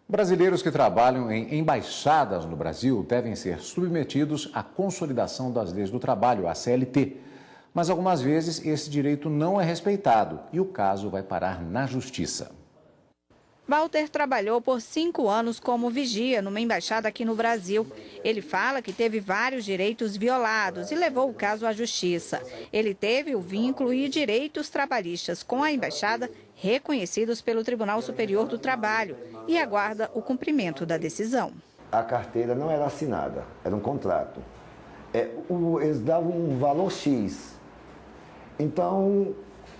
Brasileiros que trabalham em embaixadas no Brasil devem ser submetidos à consolidação das leis do trabalho, a CLT. Mas algumas vezes esse direito não é respeitado e o caso vai parar na justiça. Walter trabalhou por 5 anos como vigia numa embaixada aqui no Brasil. Ele fala que teve vários direitos violados e levou o caso à justiça. Ele teve o vínculo e direitos trabalhistas com a embaixada reconhecidos pelo Tribunal Superior do Trabalho e aguarda o cumprimento da decisão. A carteira não era assinada, era um contrato. Eles davam um valor X. Então,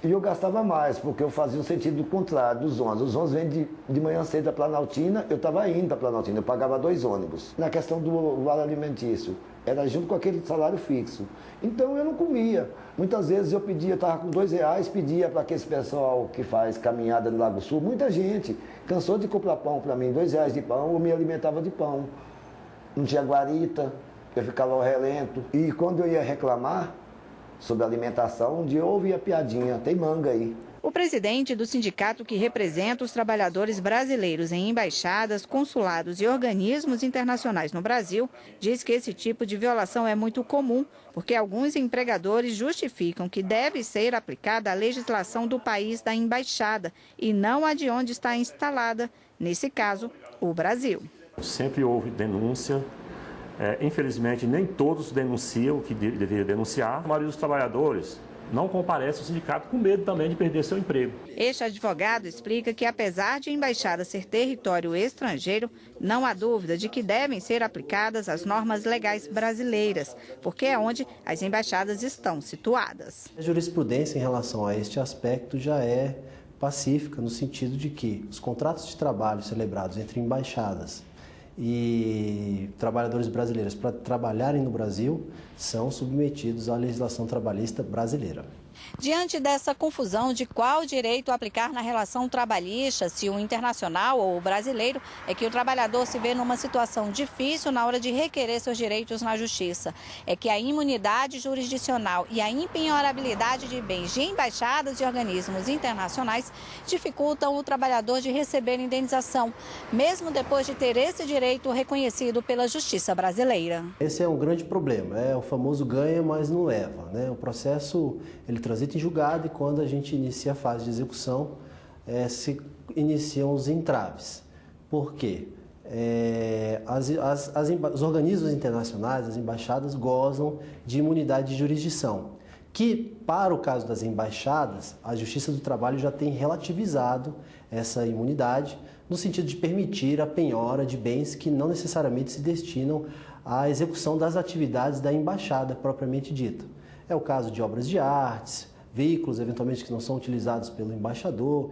eu gastava mais, porque eu fazia o sentido contrário dos ônibus. Os ônibus vêm de manhã cedo da Planaltina, eu estava indo da Planaltina, eu pagava 2 ônibus. Na questão do vale alimentício, era junto com aquele salário fixo. Então eu não comia. Muitas vezes eu pedia, estava com R$2, pedia para aquele pessoal que faz caminhada no Lago Sul. Muita gente cansou de comprar pão para mim, R$2 de pão, eu me alimentava de pão. Não tinha guarita, eu ficava ao relento. E quando eu ia reclamar sobre alimentação, um dia eu ouvi a piadinha, tem manga aí. O presidente do sindicato que representa os trabalhadores brasileiros em embaixadas, consulados e organismos internacionais no Brasil diz que esse tipo de violação é muito comum, porque alguns empregadores justificam que deve ser aplicada a legislação do país da embaixada e não a de onde está instalada, nesse caso, o Brasil. Sempre houve denúncia. Infelizmente, nem todos denunciam o que deveria denunciar. A maioria dos trabalhadores não comparece ao sindicato com medo também de perder seu emprego. Este advogado explica que, apesar de a embaixada ser território estrangeiro, não há dúvida de que devem ser aplicadas as normas legais brasileiras, porque é onde as embaixadas estão situadas. A jurisprudência em relação a este aspecto já é pacífica, no sentido de que os contratos de trabalho celebrados entre embaixadas e trabalhadores brasileiros para trabalharem no Brasil são submetidos à legislação trabalhista brasileira. Diante dessa confusão de qual direito aplicar na relação trabalhista, se o internacional ou o brasileiro, é que o trabalhador se vê numa situação difícil na hora de requerer seus direitos na justiça. É que a imunidade jurisdicional e a impenhorabilidade de bens de embaixadas e organismos internacionais dificultam o trabalhador de receber indenização, mesmo depois de ter esse direito reconhecido pela justiça brasileira. Esse é um grande problema, é o famoso ganha, mas não leva, né? O processo ele transita em julgado e quando a gente inicia a fase de execução, se iniciam os entraves. Por quê? Os organismos internacionais, as embaixadas, gozam de imunidade de jurisdição, que, para o caso das embaixadas, a Justiça do Trabalho já tem relativizado essa imunidade, no sentido de permitir a penhora de bens que não necessariamente se destinam à execução das atividades da embaixada propriamente dita. É o caso de obras de artes, veículos eventualmente que não são utilizados pelo embaixador.